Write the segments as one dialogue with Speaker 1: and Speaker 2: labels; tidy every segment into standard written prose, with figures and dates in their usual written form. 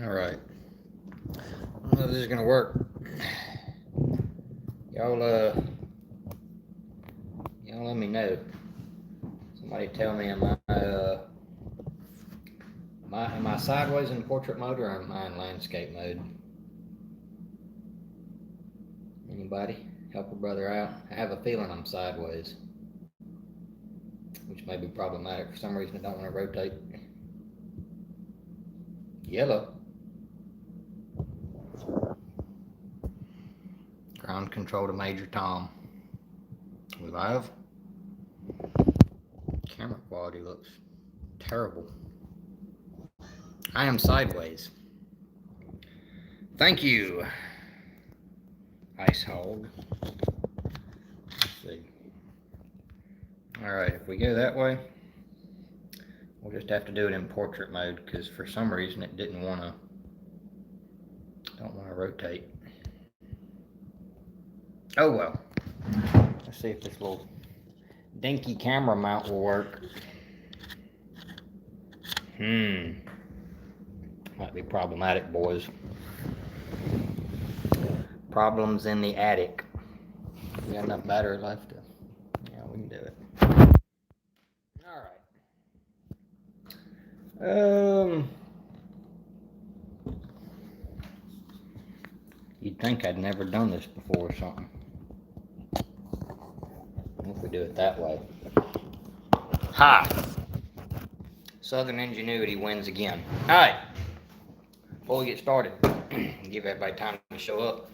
Speaker 1: All right. I don't know if this is gonna work. Y'all, y'all let me know. Somebody tell me, am I sideways in portrait mode or am I in landscape mode? Anybody? Help a brother out. I have a feeling I'm sideways, which may be problematic. For some reason, I don't want to rotate. Yellow. Ground control to Major Tom. We live? Camera quality looks terrible. I am sideways. Thank you, Ice Hog. Let's see. Alright, if we go that way, we'll just have to do it in portrait mode because for some reason it don't want to rotate. Oh well. Let's see if this little dinky camera mount will work. Might be problematic, boys. Problems in the attic. We got enough battery left to, yeah, we can do it. Alright. You'd think I'd never done this before or something. If we do it that way. Ha! Southern ingenuity wins again. Alright. Before we get started, give everybody time to show up.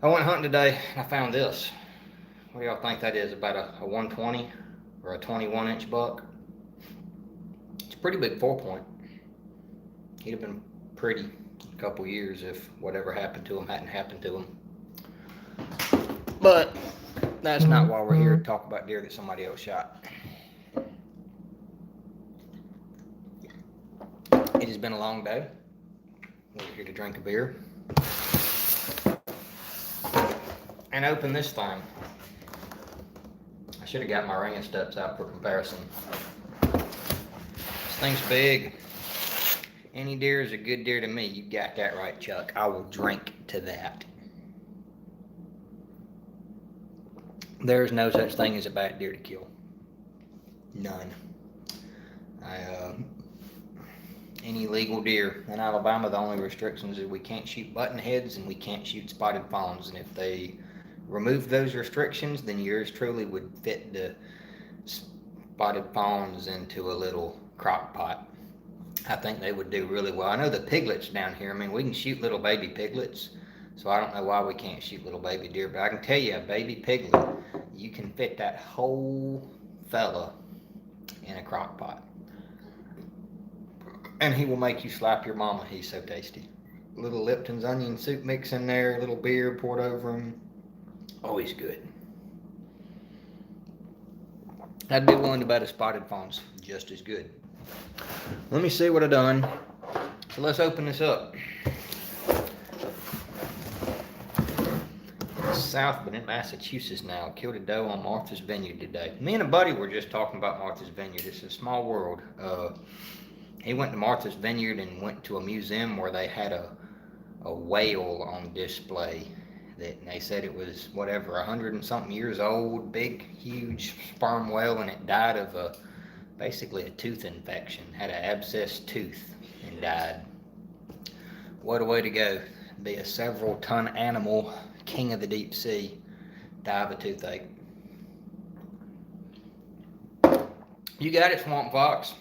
Speaker 1: I went hunting today and I found this. What do y'all think that is? About a 120 or a 21-inch buck? It's a pretty big 4-point. He'd have been pretty a couple years if whatever happened to him hadn't happened to him. But that's not why we're here to talk about deer that somebody else shot. It has been a long day. We're here to drink a beer and open this thing. I should have got my ring and steps out for comparison. This thing's big. Any deer is a good deer to me. You got that right, Chuck. I will drink to that. There's no such thing as a bad deer to kill. None. Any legal deer in Alabama, the only restrictions is we can't shoot button heads and we can't shoot spotted fawns. And if they remove those restrictions, then yours truly would fit the spotted fawns into a little crock pot. I think they would do really well. I know the piglets down here, I mean, we can shoot little baby piglets, so I don't know why we can't shoot little baby deer, but I can tell you, a baby piglet, you can fit that whole fella in a crock pot. And he will make you slap your mama. He's so tasty. Little Lipton's onion soup mix in there, a little beer poured over him. Oh, he's good. I'd be willing to bet a spotted fawn's just as good. Let me see what I've done. So let's open this up. It's south, but in Massachusetts now. Killed a doe on Martha's Vineyard today. Me and a buddy were just talking about Martha's Vineyard. It's a small world. He went to Martha's Vineyard and went to a museum where they had a whale on display. That they said it was whatever 100 and something years old, big, huge sperm whale, and it died of basically a tooth infection. Had an abscessed tooth and died. What a way to go! Be a several ton animal, king of the deep sea, die of a toothache. You got it, Swamp Fox.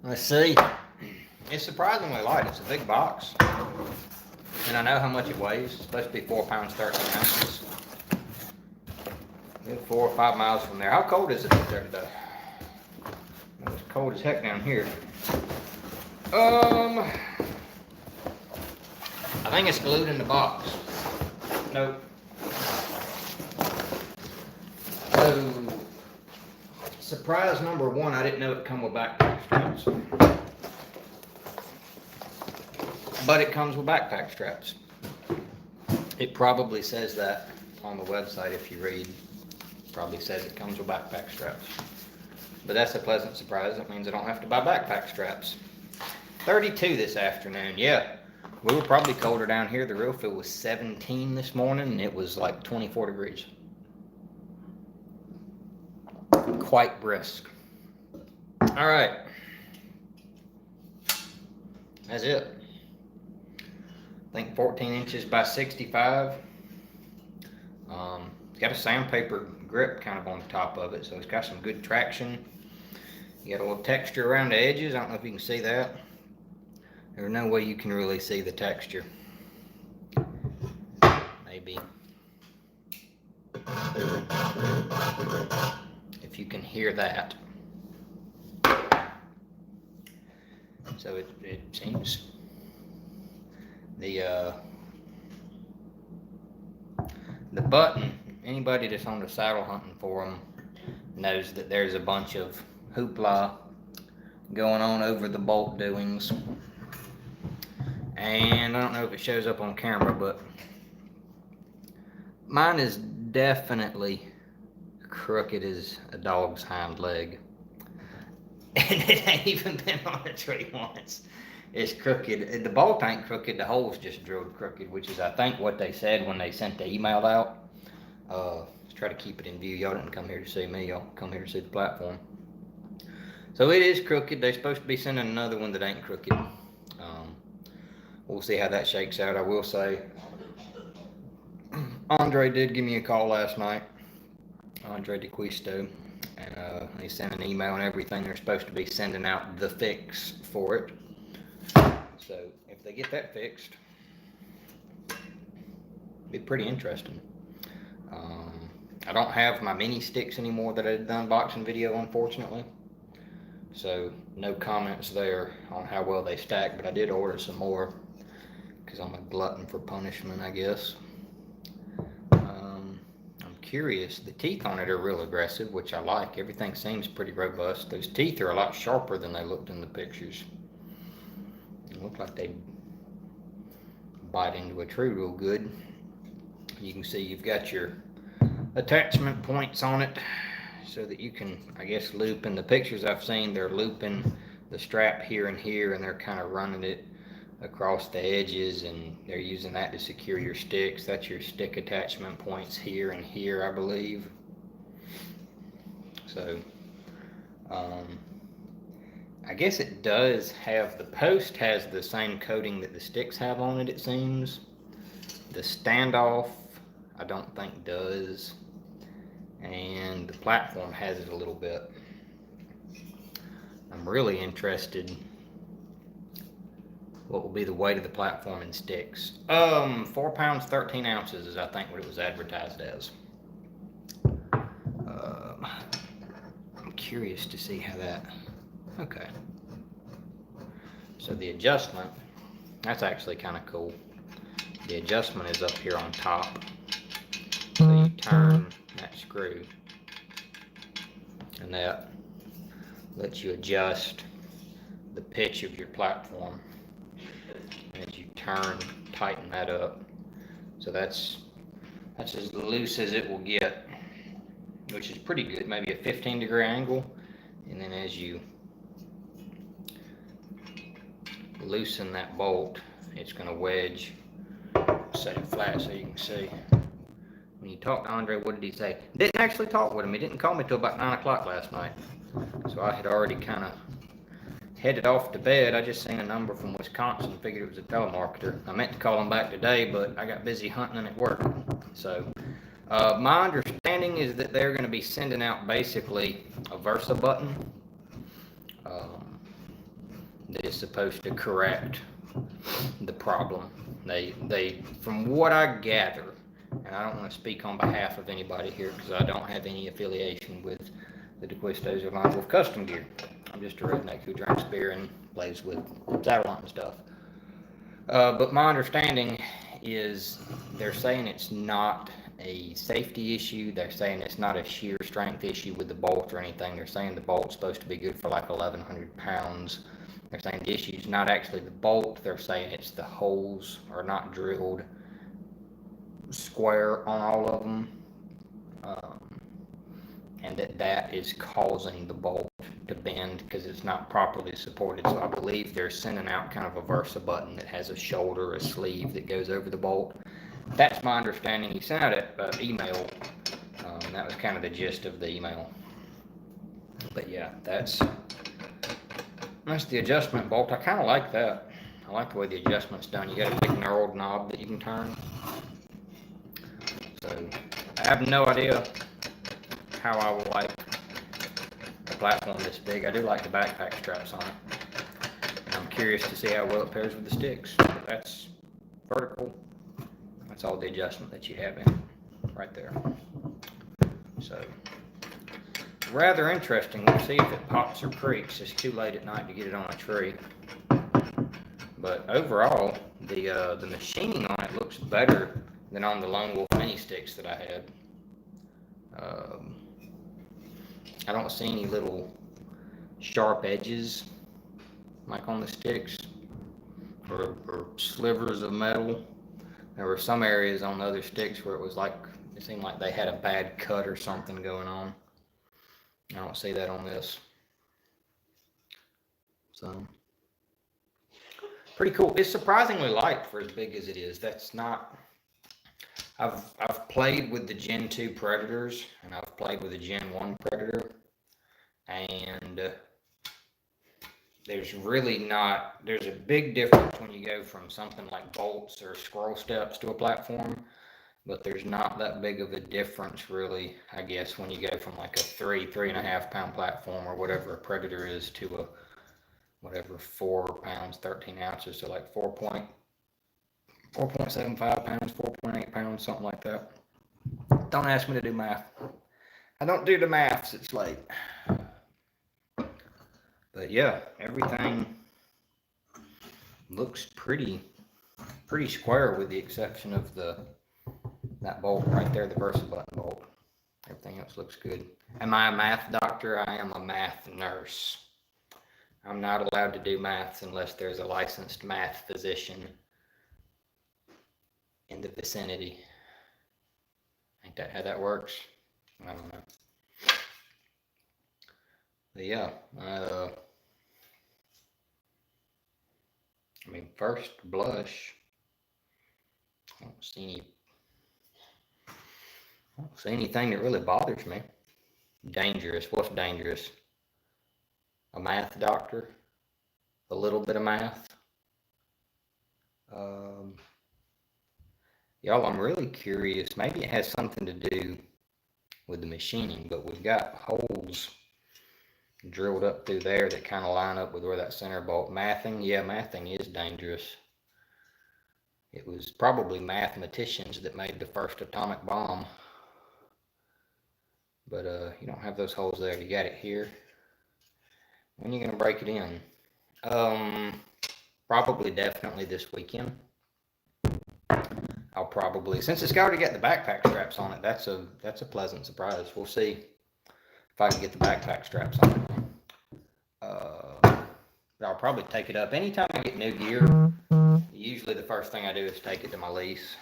Speaker 1: Let's see. It's surprisingly light. It's a big box. And I know how much it weighs. It's supposed to be 4 pounds, 13 ounces. We're 4 or 5 miles from there. How cold is it up there today? It's cold as heck down here. I think it's glued in the box. Nope. So, surprise number one, I didn't know it come with backpack straps. But it comes with backpack straps. It probably says that on the website if you read. It probably says it comes with backpack straps. but that's a pleasant surprise. That means I don't have to buy backpack straps. 32 this afternoon, yeah. We were probably colder down here. The real feel was 17 this morning, and it was like 24 degrees. Quite brisk. All right. That's it. I think 14 inches by 65. It's got a sandpaper grip kind of on the top of it, so it's got some good traction. You got a little texture around the edges. I don't know if you can see that. There's no way you can really see the texture. Maybe. If you can hear that. So it seems the button, anybody that's on the saddle hunting forum knows that there's a bunch of hoopla going on over the bolt doings. And I don't know if it shows up on camera, but mine is definitely crooked as a dog's hind leg. And it ain't even been on a tree once. It's crooked. The bolt ain't crooked, the hole's just drilled crooked, which is, I think, what they said when they sent the email out. Let's try to keep it in view. Y'all didn't come here to see me, y'all come here to see the platform. So it is crooked. They're supposed to be sending another one that ain't crooked. We'll see how that shakes out. I will say, Andre did give me a call last night, Andre DeQuisto, and he sent an email and everything. They're supposed to be sending out the fix for it. So if they get that fixed, it'd be pretty interesting. I don't have my mini sticks anymore that I did the unboxing video, unfortunately. So no comments there on how well they stack, but I did order some more because I'm a glutton for punishment, I guess. I'm curious. The teeth on it are real aggressive, which I like. Everything seems pretty robust. Those teeth are a lot sharper than they looked in the pictures. They look like they bite into a tree real good. You can see you've got your attachment points on it so that you can, I guess, loop. In the pictures I've seen, they're looping the strap here and here, and they're kind of running it across the edges, and they're using that to secure your sticks. That's your stick attachment points here and here, I believe. So I guess it does have, the post has the same coating that the sticks have on it, it seems. The standoff I don't think does, and the platform has it a little bit. I'm really interested what will be the weight of the platform and sticks. 4 pounds 13 ounces is, I think, what it was advertised as. I'm curious to see how that, okay. So the adjustment, that's actually kind of cool. The adjustment is up here on top. So you turn that screw, and that lets you adjust the pitch of your platform. And as you turn, tighten that up. So that's as loose as it will get, which is pretty good, maybe a 15-degree angle. And then as you loosen that bolt, it's going to wedge, set it flat so you can see. When you talked to Andre, what did he say? Didn't actually talk with him. He didn't call me till about 9 o'clock last night. So I had already kind of headed off to bed. I just seen a number from Wisconsin, figured it was a telemarketer. I meant to call him back today, but I got busy hunting and at work. So my understanding is that they're going to be sending out basically a Versa button that is supposed to correct the problem. They, from what I gather, and I don't want to speak on behalf of anybody here because I don't have any affiliation with the DeQuistos or Line Wolf Custom Gear. I'm just a redneck who drinks beer and plays with saddle hunting stuff. But my understanding is they're saying it's not a safety issue. They're saying it's not a shear strength issue with the bolt or anything. They're saying the bolt's supposed to be good for like 1,100 pounds. They're saying the issue is not actually the bolt. They're saying it's the holes are not drilled square on all of them, and that is causing the bolt because it's not properly supported. So I believe they're sending out kind of a Versa button that has a shoulder, a sleeve that goes over the bolt. That's my understanding. He sent out an email. That was kind of the gist of the email. But yeah, that's the adjustment bolt. I kind of like that. I like the way the adjustment's done. You got a big knurled knob that you can turn. So I have no idea how I will like a platform this big. I do like the backpack straps on it. I'm curious to see how well it pairs with the sticks. But that's vertical. That's all the adjustment that you have in right there. So rather interesting. We'll see if it pops or creaks. It's too late at night to get it on a tree. But overall, the machining on it looks better than on the Lone Wolf mini sticks that I had. I don't see any little sharp edges like on the sticks or slivers of metal. There were some areas on the other sticks where it seemed like they had a bad cut or something going on. I don't see that on this. So pretty cool. It's surprisingly light for as big as it is. That's not. I've played with the Gen 2 Predators and I've played with the Gen 1 Predator, and there's a big difference when you go from something like bolts or scroll steps to a platform, but there's not that big of a difference really, I guess, when you go from like a 3.5 pound platform or whatever a Predator is to a whatever 4 pounds 13 ounces, so like 4.75 pounds, 4.8 pounds, something like that. Don't ask me to do math. I don't do the maths, it's late. But yeah, everything looks pretty square with the exception of that bolt right there, the Versa button bolt. Everything else looks good. Am I a math doctor? I am a math nurse. I'm not allowed to do maths unless there's a licensed math physician in the vicinity. Ain't that how that works? I don't know. But yeah, I mean, first blush, I don't see anything that really bothers me. Dangerous. What's dangerous? A math doctor? A little bit of math? Y'all, I'm really curious. Maybe it has something to do with the machining, but we've got holes drilled up through there that kind of line up with where that center bolt. Mathing? Yeah, mathing is dangerous. It was probably mathematicians that made the first atomic bomb. But you don't have those holes there. You got it here. When are you going to break it in? Probably definitely this weekend. I'll probably, since it's already got the backpack straps on it, that's a pleasant surprise. We'll see if I can get the backpack straps on it. I'll probably take it up. Anytime I get new gear, usually the first thing I do is take it to my lease,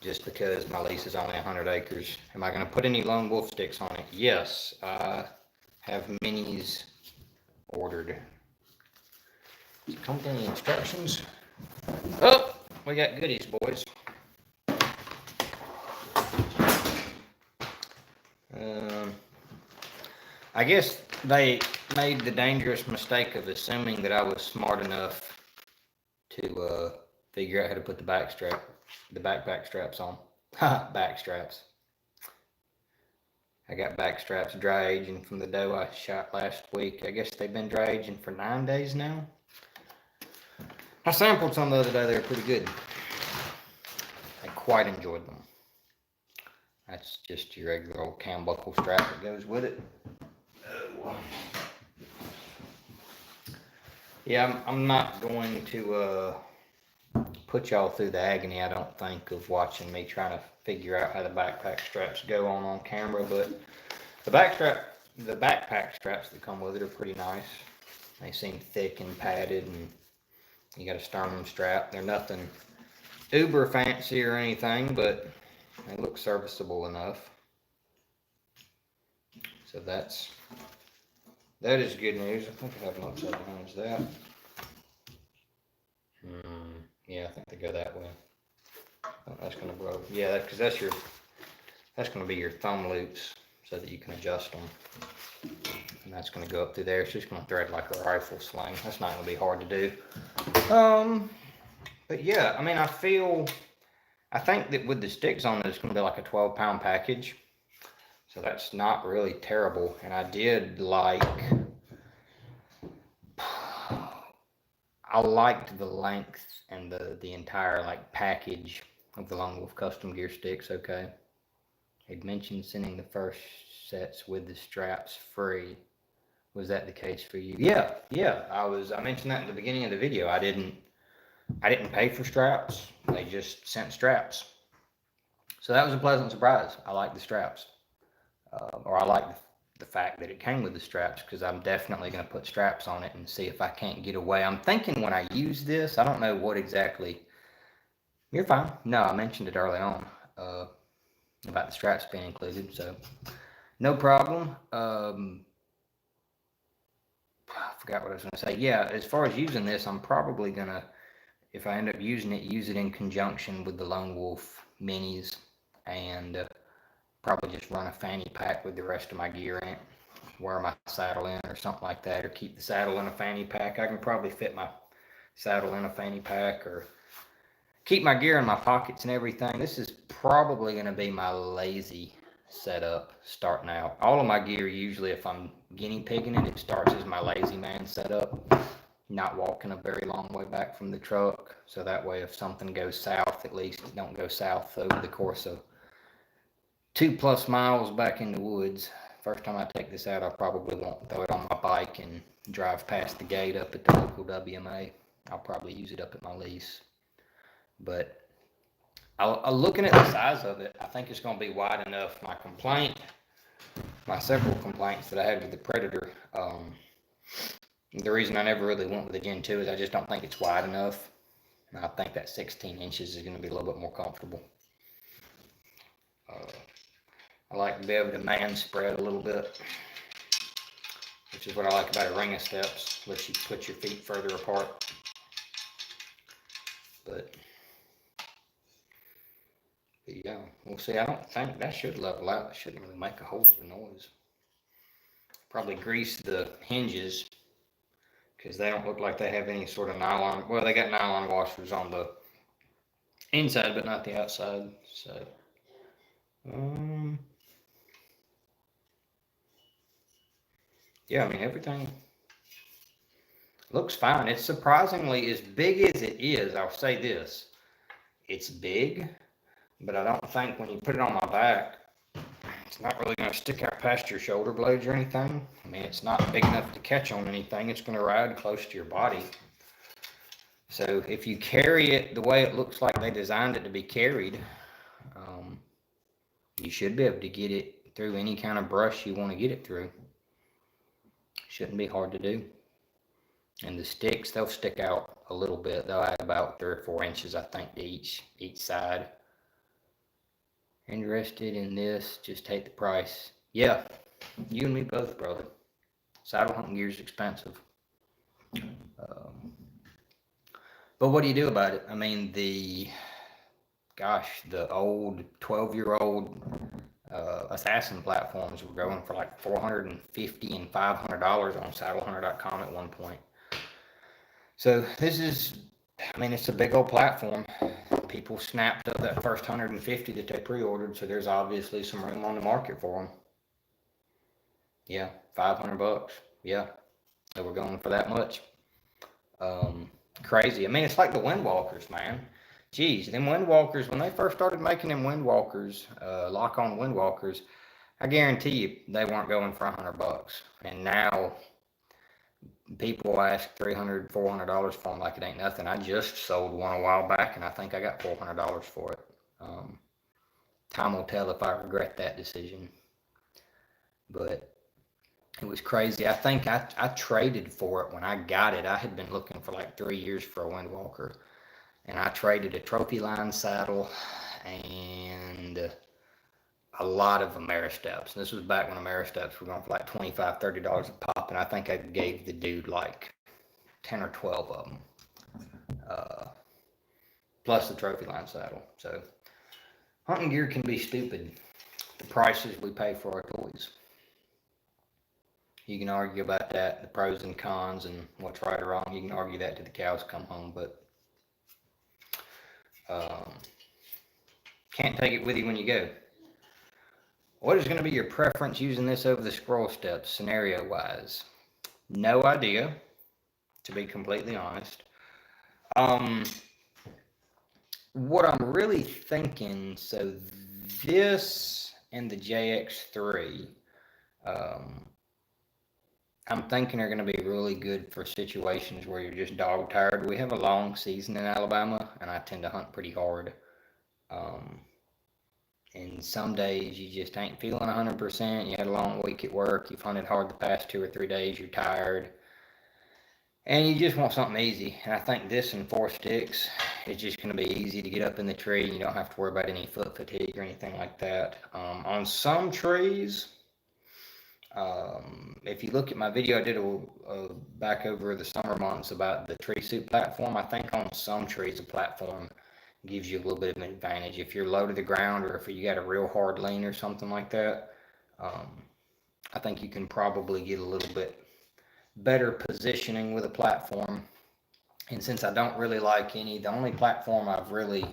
Speaker 1: just because my lease is only 100 acres. Am I going to put any Lone Wolf sticks on it? Yes, I have minis ordered. Does it come with any instructions? Oh, we got goodies, boys. I guess they made the dangerous mistake of assuming that I was smart enough to figure out how to put the backpack straps on. Back straps. I got back straps dry aging from the doe I shot last week. I guess they've been dry aging for 9 days now. I sampled some the other day. They were pretty good. I quite enjoyed them. That's just your regular old cam buckle strap that goes with it. Yeah, I'm not going to put y'all through the agony, I don't think, of watching me trying to figure out how the backpack straps go on camera, but the backpack straps that come with it are pretty nice. They seem thick and padded, and you got a sternum strap. They're nothing uber fancy or anything, but they look serviceable enough. So that's That is good news. I think I have them upside down. Is that? Yeah, I think they go that way. Oh, that's gonna blow. Yeah, because that's gonna be your thumb loops, so that you can adjust them. And that's gonna go up through there. It's just gonna thread like a rifle sling. That's not gonna be hard to do. But yeah, I mean, I think that with the sticks on it, it's gonna be like a 12-pound package. So that's not really terrible. And I did like, I liked the length and the entire like package of the Lone Wolf Custom Gear sticks. Okay, they'd mentioned sending the first sets with the straps free. Was that the case for you? Yeah, yeah. I mentioned that in the beginning of the video. I didn't pay for straps. They just sent straps. So that was a pleasant surprise. I like the straps, or I like the fact that it came with the straps, because I'm definitely going to put straps on it and see if I can't get away. I'm thinking when I use this, I don't know what exactly. You're fine. No, I mentioned it early on about the straps being included, so no problem. I forgot what I was going to say. Yeah, as far as using this, I'm probably going to, if I end up using it, use it in conjunction with the Lone Wolf minis, and probably just run a fanny pack with the rest of my gear in it. Wear my saddle in or something like that, or keep the saddle in a fanny pack. I can probably fit my saddle in a fanny pack, or keep my gear in my pockets and everything. This is probably going to be my lazy setup starting out. All of my gear, usually if I'm guinea pigging it, it starts as my lazy man setup, not walking a very long way back from the truck. So that way, if something goes south, at least it don't go south over the course of 2+ miles back in the woods. First time I take this out, I probably won't throw it on my bike and drive past the gate up at the local WMA. I'll probably use it up at my lease. But looking at the size of it, I think it's going to be wide enough. My several complaints that I had with the Predator, the reason I never really went with the Gen 2 is I just don't think it's wide enough. And I think that 16 inches is going to be a little bit more comfortable. I like to be able to man spread a little bit, which is what I like about a ring of steps. Lets you put your feet further apart. But yeah, we'll see. I don't think that should level out. It shouldn't really make a whole lot of noise. Probably grease the hinges, because they don't look like they have any sort of nylon. Well, they got nylon washers on the inside, but not the outside. So, yeah, I mean, everything looks fine. It's surprisingly as big as it is. I'll say this: it's big, but I don't think when you put it on my back, it's not really going to stick out past your shoulder blades or anything. I mean, it's not big enough to catch on anything. It's going to ride close to your body. So if you carry it the way it looks like they designed it to be carried, you should be able to get it through any kind of brush you want to get it through. Shouldn't be hard to do. And the sticks, they'll stick out a little bit. They'll add about 3 or 4 inches, I think, to each side. Interested in this? Just take the price. Yeah, you and me both, brother. Saddle hunting gear is expensive. But what do you do about it? I mean, the old 12-year-old assassin platforms were going for like $450 and $500 on saddlehunter.com at one point. So this is, I mean, it's a big old platform. People snapped up that first 150 that they pre-ordered, so there's obviously some room on the market for them. Yeah, $500. Yeah, they were going for that much. Crazy. I mean, it's like the Windwalkers, man. Geez, them Windwalkers, when they first started making them Windwalkers, lock-on Windwalkers, I guarantee you they weren't going for $100. And now people ask $300, $400 for them like it ain't nothing. I just sold one a while back, and I think I got $400 for it. Time will tell if I regret that decision. But it was crazy. I think I traded for it when I got it. I had been looking for like 3 years for a Windwalker, and I traded a trophy line saddle and a lot of Ameristeps. This was back when Ameristeps were going for like $25, $30 a pop. top, and I think I gave the dude like 10 or 12 of them, plus the trophy line saddle. So hunting gear can be stupid. The prices we pay for our toys. You can argue about that, the pros and cons, and what's right or wrong. You can argue that till the cows come home, but can't take it with you when you go. What is going to be your preference using this over the scroll steps, scenario-wise? No idea, to be completely honest. What I'm really thinking, so this and the JX3, I'm thinking are going to be really good for situations where you're just dog tired. We have a long season in Alabama, and I tend to hunt pretty hard. And some days you just ain't feeling 100%. You had a long week at work. You've hunted hard the past 2 or 3 days. You're tired. And you just want something easy. And I think this and 4 sticks is just going to be easy to get up in the tree. You don't have to worry about any foot fatigue or anything like that. On some trees, if you look at my video I did back over the summer months about the tree suit platform, I think on some trees the platform gives you a little bit of an advantage. If you're low to the ground, or if you got a real hard lean or something like that, I think you can probably get a little bit better positioning with a platform. And since I don't really like any, the only platform I've really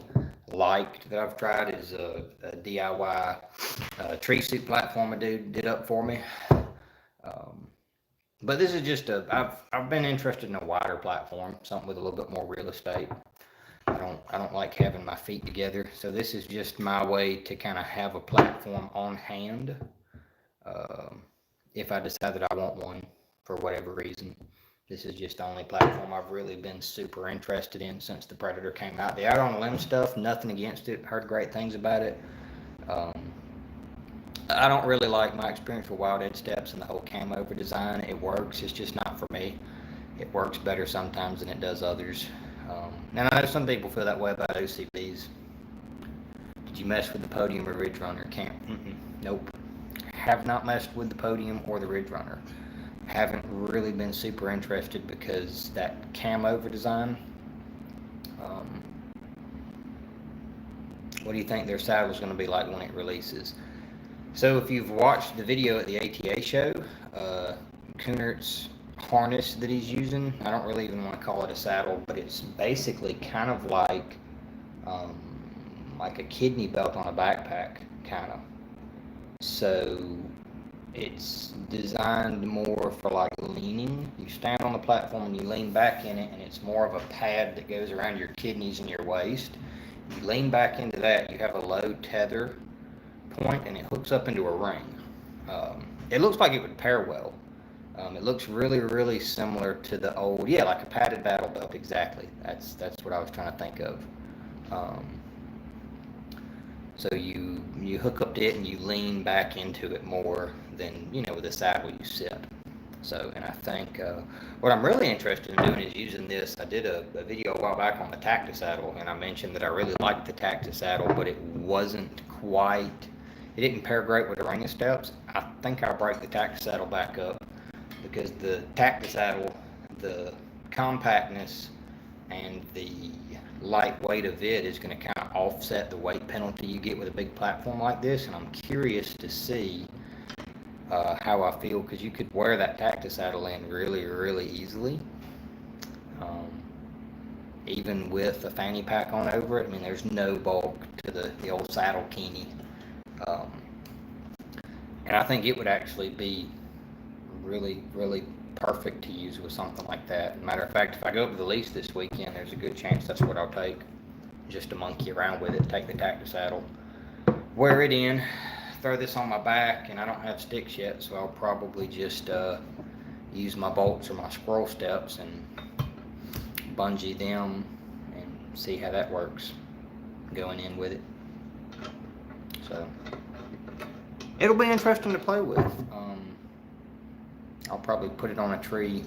Speaker 1: liked that I've tried is a DIY tree suit platform a dude did up for me. But this is just I've been interested in a wider platform, something with a little bit more real estate. I don't like having my feet together, so this is just my way to kind of have a platform on hand if I decide that I want one for whatever reason. This is just the only platform I've really been super interested in since the Predator came out. The Out on a Limb stuff, nothing against it, heard great things about it. I don't really like my experience with Wild Edge Steps and the whole cam over design. It works, it's just not for me. It works better sometimes than it does others. And I know some people feel that way about OCBs. Did you mess with the Podium or Ridge Runner camp? Nope. Have not messed with the Podium or the Ridge Runner. Haven't really been super interested because that cam over design. What do you think their saddle's going to be like when it releases? So if you've watched the video at the ATA show, Kuhnert's harness that he's using, I don't really even want to call it a saddle, but it's basically kind of like a kidney belt on a backpack, kind of. So it's designed more for like leaning. You stand on the platform and you lean back in it, and it's more of a pad that goes around your kidneys and your waist. You lean back into that, you have a low tether point, and it hooks up into a ring. It looks like it would pair well. It looks really, really similar to the old, like a padded battle belt, exactly. That's what I was trying to think of. So you hook up to it and you lean back into it more than, with a saddle you sit. So, and I think what I'm really interested in doing is using this. I did a video a while back on the Tactus saddle, and I mentioned that I really liked the Tactus saddle, but it didn't pair great with the ring of steps. I think I'll break the Tactus saddle back up, because the Tactus saddle, the compactness and the lightweight of it is going to kind of offset the weight penalty you get with a big platform like this, and I'm curious to see how I feel, because you could wear that Tactus saddle in really, really easily, even with a fanny pack on over it. I mean, there's no bulk to the old saddle Keeney, and I think it would actually be really, really perfect to use with something like that. Matter of fact, if I go up to the lease this weekend, there's a good chance that's what I'll take, just to monkey around with it, take the Tactus saddle, wear it in, throw this on my back, and I don't have sticks yet, so I'll probably just use my bolts or my scroll steps and bungee them and see how that works going in with it. So it'll be interesting to play with. I'll probably put it on a tree.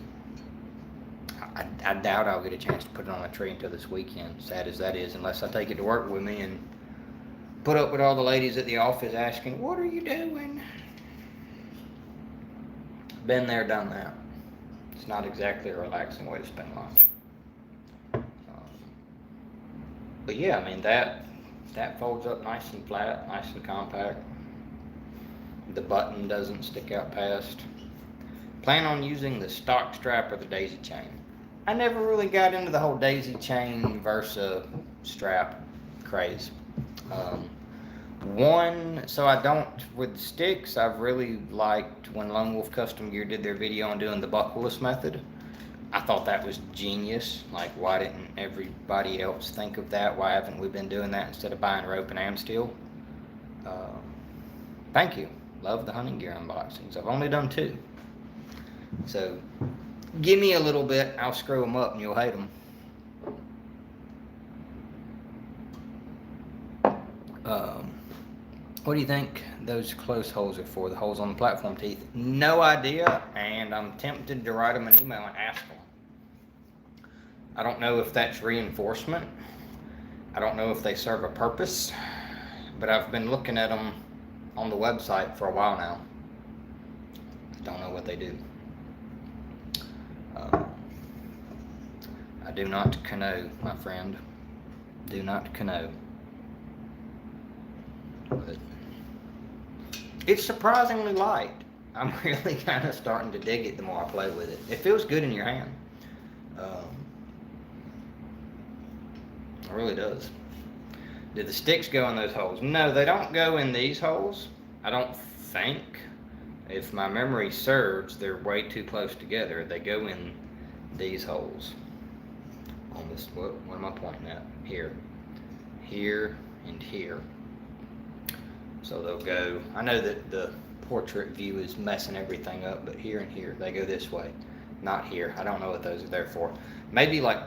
Speaker 1: I doubt I'll get a chance to put it on a tree until this weekend, sad as that is, unless I take it to work with me and put up with all the ladies at the office asking, "What are you doing?" Been there, done that. It's not exactly a relaxing way to spend lunch. But yeah, I mean, that folds up nice and flat, nice and compact. The button doesn't stick out past. Plan on using the stock strap or the daisy chain. I never really got into the whole daisy chain versus strap craze. So I don't, with sticks, I've really liked when Lone Wolf Custom Gear did their video on doing the buckleless method. I thought that was genius. Like, why didn't everybody else think of that? Why haven't we been doing that instead of buying rope and am steel? Thank you. Love the hunting gear unboxings. I've only done 2. So, give me a little bit, I'll screw them up and you'll hate them. What do you think those close holes are for? The holes on the platform teeth? No idea, and I'm tempted to write them an email and ask them. I don't know if that's reinforcement. I don't know if they serve a purpose, but I've been looking at them on the website for a while now. Don't know what they do. I do not canoe, my friend. Do not canoe. But it's surprisingly light. I'm really kind of starting to dig it the more I play with it. It feels good in your hand. It really does. Do the sticks go in those holes? No, they don't go in these holes. I don't think. If my memory serves, they're way too close together. They go in these holes. On this, what am I pointing at? Here. Here and here. So they'll go, I know that the portrait view is messing everything up, but here and here, they go this way, not here. I don't know what those are there for. Maybe like,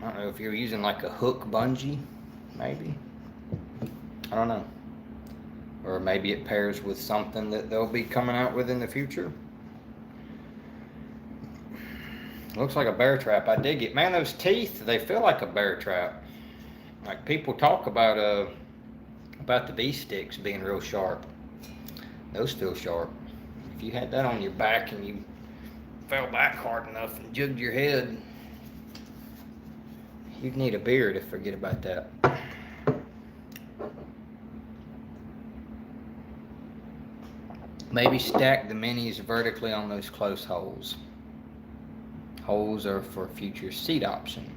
Speaker 1: I don't know if you're using like a hook bungee, maybe. I don't know. Or maybe it pairs with something that they'll be coming out with in the future. Looks like a bear trap. I dig it. Man, those teeth, they feel like a bear trap. Like people talk about the V-sticks being real sharp. Those feel sharp. If you had that on your back and you fell back hard enough and jugged your head, you'd need a beer to forget about that. Maybe stack the minis vertically on those close holes. Holes are for future seat option.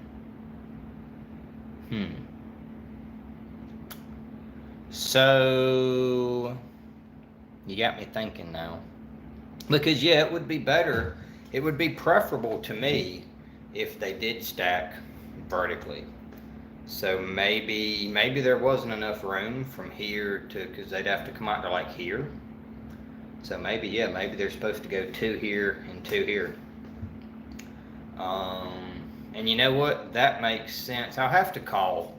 Speaker 1: So, you got me thinking now. Because, yeah, it would be better, it would be preferable to me if they did stack vertically. So maybe there wasn't enough room from here to, because they'd have to come out to like here. So maybe, yeah, maybe they're supposed to go 2 here and 2 here. And you know what? That makes sense. I'll have to call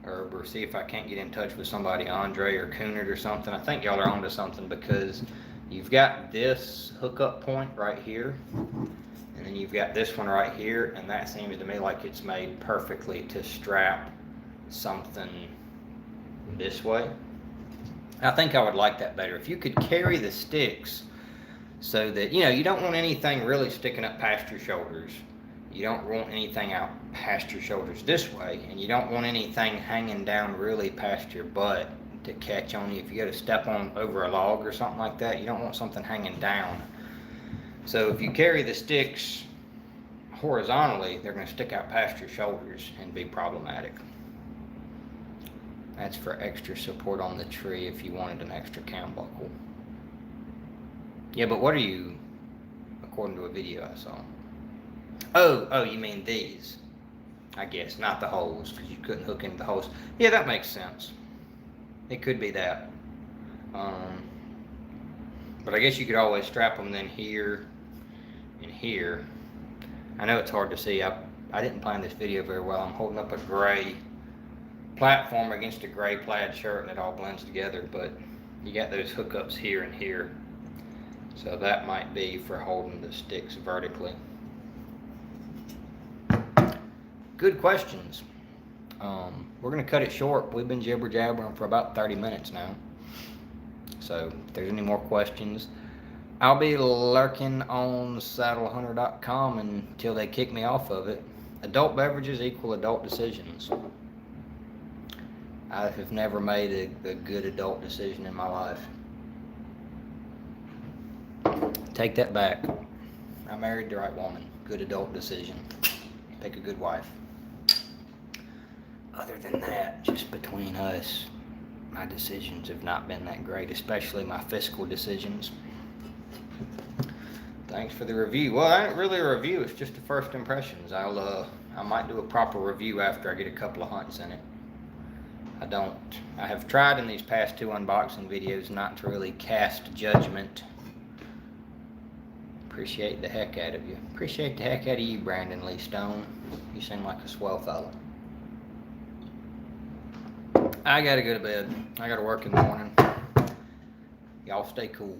Speaker 1: or see if I can't get in touch with somebody, Andre or Kuhnert or something. I think y'all are onto something, because you've got this hookup point right here, and then you've got this one right here, and that seems to me like it's made perfectly to strap something this way. I think I would like that better. If you could carry the sticks so that, you know, you don't want anything really sticking up past your shoulders. You don't want anything out past your shoulders this way, and you don't want anything hanging down really past your butt to catch on you. If you go to step on over a log or something like that, you don't want something hanging down. So if you carry the sticks horizontally, they're going to stick out past your shoulders and be problematic. That's for extra support on the tree if you wanted an extra cam buckle. Yeah, but what are you, according to a video I saw? Oh, you mean these, I guess, not the holes, because you couldn't hook into the holes. Yeah, that makes sense. It could be that. But I guess you could always strap them then here and here. I know it's hard to see. I didn't plan this video very well. I'm holding up a gray platform against a gray plaid shirt, and it all blends together, but you got those hookups here and here. So that might be for holding the sticks vertically. Good questions. We're going to cut it short. We've been jibber-jabbering for about 30 minutes now. So if there's any more questions, I'll be lurking on saddlehunter.com until they kick me off of it. Adult beverages equal adult decisions. I have never made a good adult decision in my life. Take that back. I married the right woman. Good adult decision. Pick a good wife. Other than that, just between us, my decisions have not been that great, especially my fiscal decisions. Thanks for the review. Well, it ain't really a review, it's just the first impressions. I might do a proper review after I get a couple of hunts in it. I have tried in these past 2 unboxing videos not to really cast judgment. Appreciate the heck out of you. Appreciate the heck out of you, Brandon Lee Stone. You seem like a swell fella. I gotta go to bed. I gotta work in the morning. Y'all stay cool.